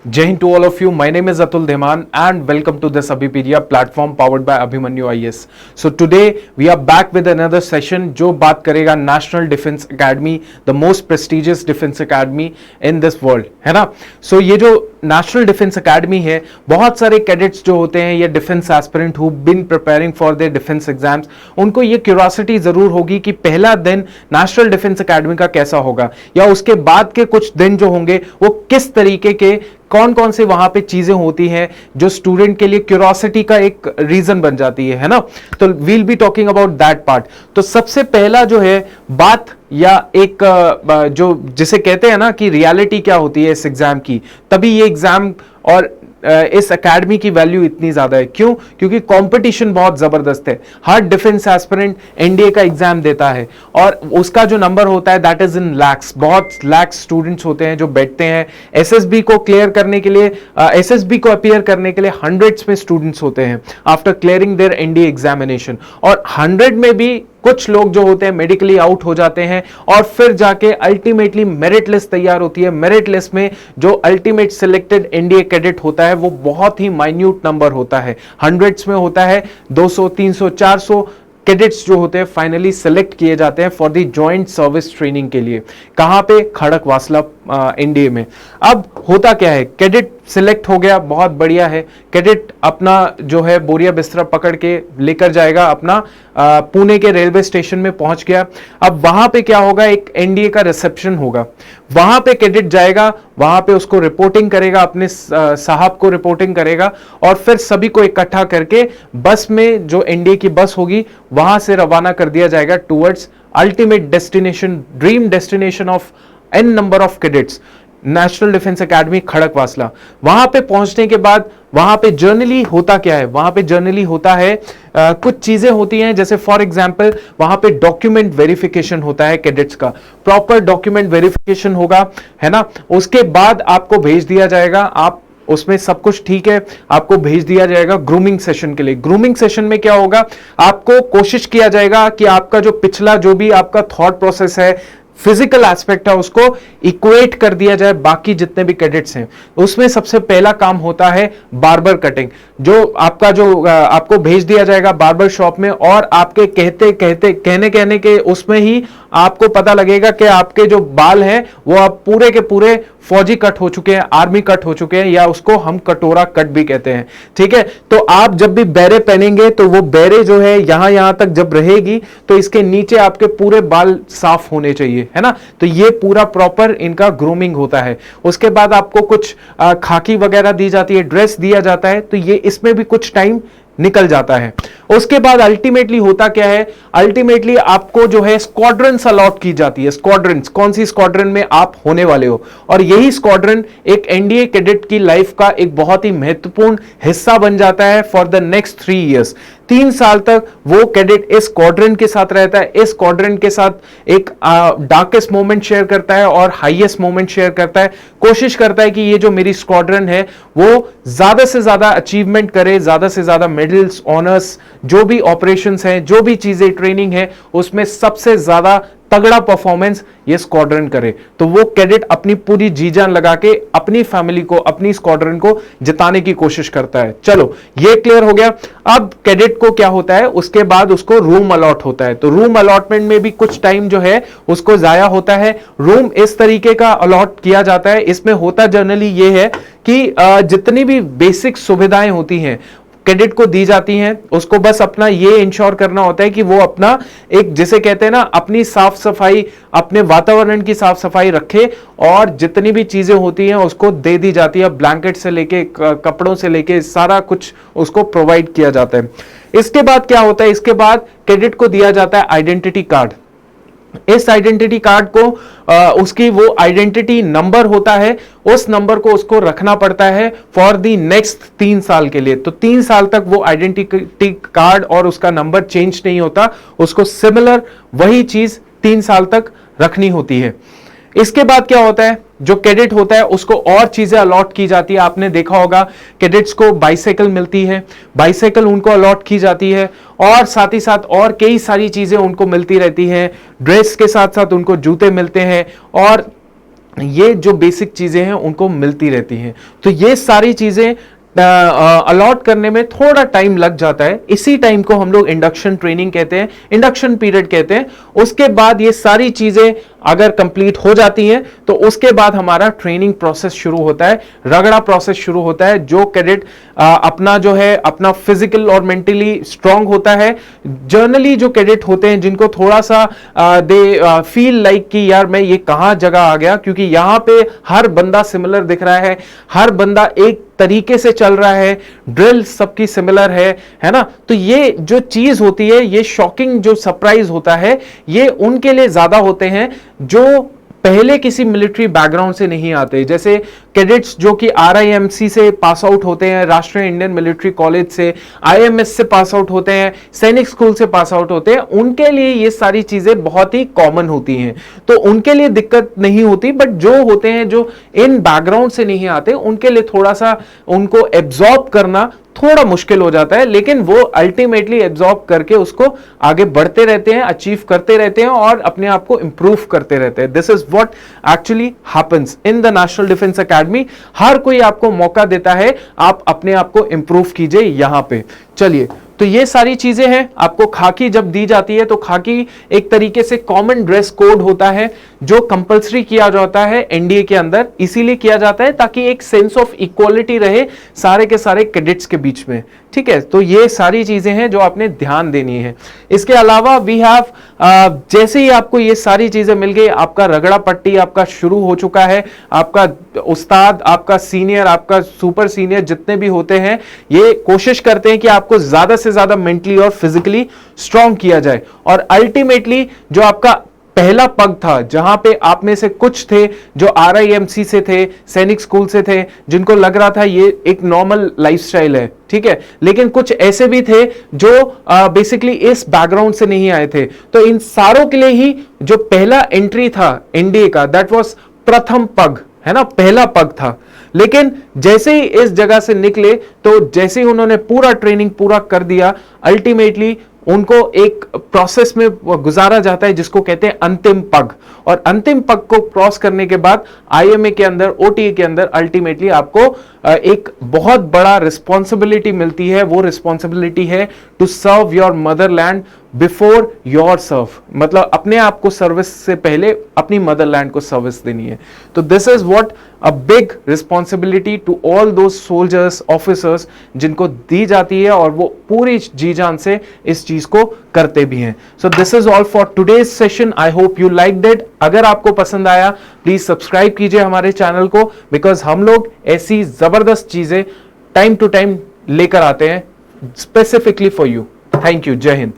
Jai Hind to all of you. My name is Atul Dhiman and welcome to this Abhipedia platform powered by Abhimanyu IAS. So today we are back with another session जो बात करेगा National Defense Academy, the most prestigious defense academy in this world, है ना? So ये जो national defence academy है, बहुत सारे कैडेट्स जो होते हैं, ये defence aspirant who bin preparing for their defence exams, उनको ये क्यूरियोसिटी जरूर होगी कि पहला दिन नेशनल डिफेंस एकेडमी का कैसा होगा या उसके बाद के कुछ दिन जो होंगे वो किस तरीके के कौन कौन से वहां पे चीजें होती हैं जो स्टूडेंट के लिए क्यूरियोसिटी का एक रीजन बन जाती है ना? तो we'll be talking about that part. तो सबसे पहला जो है बात या एक जो जिसे कहते हैं ना कि रियलिटी क्या होती है इस एग्जाम की, तभी ये एग्जाम और इस एकेडमी की वैल्यू इतनी ज्यादा है. क्यों? क्योंकि कंपटीशन बहुत जबरदस्त है. हर डिफेंस एस्पिरेंट एनडीए का एग्जाम देता है और उसका जो नंबर होता है दैट इज इन लैक्स. बहुत लैक्स स्टूडेंट्स होते हैं जो बैठते हैं. एसएसबी को क्लियर करने के लिए, एसएसबी को अपीयर करने के लिए हंड्रेड्स में स्टूडेंट्स होते हैं after clearing their NDA examination. और 100 में भी कुछ लोग जो होते हैं मेडिकली आउट हो जाते हैं और फिर जाके अल्टीमेटली मेरिट लिस्ट तैयार होती है. मेरिट लिस्ट में जो अल्टीमेट सिलेक्टेड एनडीए कैडेट होता है वो बहुत ही माइन्यूट नंबर होता है, हंड्रेड्स में होता है. 200, 300, 400 कैडेट्स जो होते हैं फाइनली सिलेक्ट किए जाते हैं for the joint service training के लिए. कहां पे? खड़क वासला एनडीए में. अब होता क्या है, कैडेट सिलेक्ट हो गया, बहुत बढ़िया है. कैडेट अपना जो है बोरिया बिस्तरा पकड़ के लेकर जाएगा अपना पुणे के रेलवे स्टेशन में पहुंच गया. अब वहां पे क्या होगा, एक एनडीए का रिसेप्शन होगा. वहां पे कैडेट जाएगा, वहां पे उसको रिपोर्टिंग करेगा, अपने साहब को रिपोर्टिंग करेगा और फिर सभी को इकट्ठा करके बस में, जो एनडीए की बस होगी, वहां से रवाना कर दिया जाएगा towards ultimate destination, dream destination of an number of cadets, national defence academy Khadakwasla. वहां पे पहुंचने के बाद वहां पे जर्नली होता क्या है, वहां पे जर्नली होता है कुछ चीजें होती हैं. जैसे फॉर एग्जांपल वहां पे डॉक्यूमेंट वेरिफिकेशन होता है कैडेट्स का, प्रॉपर डॉक्यूमेंट वेरिफिकेशन होगा, है ना. उसके बाद आपको भेज दिया जाएगा, आप उसमें सब कुछ ठीक है, आपको भेज दिया जाएगा ग्रूमिंग सेशन के लिए. ग्रूमिंग सेशन में क्या होगा, आपको कोशिश किया जाएगा कि आपका जो पिछला जो भी आपका थॉट प्रोसेस है, फिजिकल एस्पेक्ट है, उसको इक्वेट कर दिया जाए बाकी जितने भी कैडेट्स हैं. उसमें सबसे पहला काम होता है बार्बर कटिंग, जो आपको भेज दिया जाएगा बार्बर शॉप में और आपके कहने के उसमें ही आपको पता लगेगा कि आपके जो बाल हैं वो अब पूरे के पूरे फौजी कट हो चुके हैं, आर्मी कट हो चुके हैं, या उसको हम कटोरा कट भी कहते हैं. ठीक है, तो आप जब भी बैरे पहनेंगे तो वो बैरे जो है यहां तक जब रहेगी तो इसके नीचे आपके पूरे बाल साफ होने चाहिए, है ना. तो ये पूरा प्रॉपर इनका ग्रूमिंग होता है. उसके बाद आपको कुछ खाकी वगैरह दी जाती है, ड्रेस दिया जाता है, तो ये इसमें भी कुछ टाइम निकल जाता है. उसके बाद अल्टीमेटली होता क्या है, अल्टीमेटली आपको जो है स्क्वाड्रन्स अलॉट की जाती है. स्क्वाड्रन्स, कौन सी स्क्वाड्रन में आप होने वाले हो, और यही स्क्वाड्रन एक एनडीए कैडेट की लाइफ का एक बहुत ही महत्वपूर्ण हिस्सा बन जाता है फॉर द नेक्स्ट 3 इयर्स. 3 साल तक वो कैडेट इस स्क्वाड्रन के साथ रहता है, इस स्क्वाड्रन के साथ एक डार्केस्ट मोमेंट शेयर करता है और हाईएस्ट मोमेंट शेयर करता है. कोशिश करता है कि ये जो मेरी स्क्वाड्रन है वो ज्यादा से ज्यादा अचीवमेंट करे, ज्यादा से ज्यादा मेडल्स, ऑनर्स, जो भी ऑपरेशंस हैं, जो भी चीजें ट्रेनिंग है, उसमें सबसे ज्यादा तगड़ा परफॉर्मेंस ये स्क्वाड्रन करे. तो वो कैडेट अपनी पूरी जी जान लगा के अपनी फैमिली को, अपनी स्क्वाड्रन को जिताने की कोशिश करता है. चलो ये क्लियर हो गया. अब कैडेट को क्या होता है, उसके बाद उसको रूम अलॉट होता है. तो रूम अलॉटमेंट में भी कुछ टाइम जो है उसको जाया होता है. रूम इस तरीके का अलॉट किया जाता है, इसमें होता जनरली ये है कि जितनी भी बेसिक सुविधाएं होती हैं कैडेट को दी जाती हैं, उसको बस अपना ये इंश्योर करना होता है कि वो अपना एक, जिसे कहते हैं ना, अपनी साफ सफाई, अपने वातावरण की साफ सफाई रखे और जितनी भी चीजें होती हैं उसको दे दी जाती है. ब्लैंकेट से लेके कपड़ों से लेके सारा कुछ उसको प्रोवाइड किया जाता है. इसके बाद क्या होता है, इसके बाद कैडेट को दिया जाता है आइडेंटिटी कार्ड. इस आइडेंटिटी कार्ड को उसकी वो आइडेंटिटी नंबर होता है, उस नंबर को उसको रखना पड़ता है फॉर दी नेक्स्ट 3 साल के लिए. तो 3 साल तक वो आइडेंटिटी कार्ड और उसका नंबर चेंज नहीं होता, उसको सिमिलर वही चीज 3 साल तक रखनी होती है. इसके बाद क्या होता है, जो कैडेट होता है उसको और चीजें अलॉट की जाती है. आपने देखा होगा कैडेट्स को बाइसाइकिल मिलती है, बाइसाइकिल उनको अलॉट की जाती है और साथ ही साथ और कई सारी चीजें उनको मिलती रहती हैं. ड्रेस के साथ साथ उनको जूते मिलते हैं और ये जो बेसिक चीजें हैं उनको मिलती रहती हैं। तो ये सारी चीजें अलॉट करने में थोड़ा टाइम लग जाता है। इसी टाइम को हम लोग इंडक्शन ट्रेनिंग कहते हैं, इंडक्शन पीरियड कहते हैं। उसके बाद ये सारी चीजें अगर कंप्लीट हो जाती हैं तो उसके बाद हमारा ट्रेनिंग प्रोसेस शुरू होता है, रगड़ा प्रोसेस शुरू होता है। जो कैडेट अपना जो है अपना फिजिकल और मेंटली स्ट्रांग होता है, जनरली जो कैडेट होते हैं जिनको थोड़ा सा दे फील लाइक कि यार मैं ये कहां जगह आ गया, क्योंकि यहां पे हर बंदा सिमिलर दिख रहा है, हर बंदा एक तरीके से चल रहा है, ड्रिल सबकी सिमिलर है ना। तो ये जो चीज होती है, ये शॉकिंग जो सरप्राइज होता है, ये उनके लिए ज्यादा होते हैं जो पहले किसी मिलिट्री बैकग्राउंड से नहीं आते। जैसे कैडेट्स जो कि RIMC से पास आउट होते हैं, राष्ट्रीय इंडियन मिलिट्री कॉलेज से, IMS से पास आउट होते हैं, सैनिक स्कूल से पास आउट होते हैं, उनके लिए ये सारी चीजें बहुत ही कॉमन होती हैं, तो उनके लिए दिक्कत नहीं होती। बट जो होते हैं जो इन बैकग्राउंड से नहीं आते, उनके लिए थोड़ा सा उनको एब्जॉर्ब करना थोड़ा मुश्किल हो जाता है, लेकिन वो अल्टीमेटली एब्जॉर्ब करके उसको आगे बढ़ते रहते हैं, अचीव करते रहते हैं और अपने आप को इंप्रूव करते रहते हैं। This is what actually happens in the National defence Academy. हर कोई आपको मौका देता है, आप अपने आप को इंप्रूव कीजिए यहां पे। चलिए, तो ये सारी चीजें हैं। आपको खाकी जब दी जाती है तो खाकी एक तरीके से कॉमन ड्रेस कोड होता है जो कंपलसरी किया जाता है एनडीए के अंदर। इसीलिए किया जाता है ताकि एक सेंस ऑफ इक्वालिटी रहे सारे के सारे कैडेट्स के बीच में, ठीक है। तो ये सारी चीजें हैं जो आपने ध्यान देनी है। इसके अलावा वी हैव जैसे ही आपको ये सारी चीजें मिल गई, आपका रगड़ा पट्टी आपका शुरू हो चुका है। आपका उस्ताद, आपका सीनियर, आपका सुपर सीनियर जितने भी होते हैं, ये कोशिश करते हैं कि आपको ज्यादा से ज्यादा मेंटली और फिजिकली स्ट्रांग किया जाए। और अल्टीमेटली जो आपका पहला पग था, जहां पे आप में से कुछ थे जो RIMC से थे, सैनिक स्कूल से थे, जिनको लग रहा था ये एक नॉर्मल लाइफस्टाइल है, ठीक है, लेकिन कुछ ऐसे भी थे जो बेसिकली इस बैकग्राउंड से नहीं आए थे। तो इन सारों के लिए ही जो पहला एंट्री था एनडीए का, दैट वाज प्रथम पग, है ना, पहला पग था। लेकिन जैसे ही इस जगह से निकले, तो जैसे ही उन्होंने पूरा ट्रेनिंग पूरा कर दिया, अल्टीमेटली उनको एक प्रोसेस में गुजारा जाता है जिसको कहते हैं अंतिम पग। और अंतिम पग को क्रॉस करने के बाद IMA के अंदर, OTA के अंदर अल्टीमेटली आपको एक बहुत बड़ा रिस्पॉन्सिबिलिटी मिलती है। वो रिस्पॉन्सिबिलिटी है to serve your motherland before your serve, मतलब अपने आप को सर्विस से पहले अपनी मदरलैंड को सर्विस देनी है। तो this is what a big responsibility to all those soldiers, officers जिनको दी जाती है, और वो पूरी जी जान से इस चीज को करते भी हैं। So this is all for today's session. I hope you liked it. अगर आपको पसंद आया, प्लीज सब्सक्राइब कीजिए हमारे चैनल को, बिकॉज हम लोग ऐसी जबरदस्त चीजें टाइम टू टाइम लेकर आते हैं specifically for you. Thank you. जय हिंद।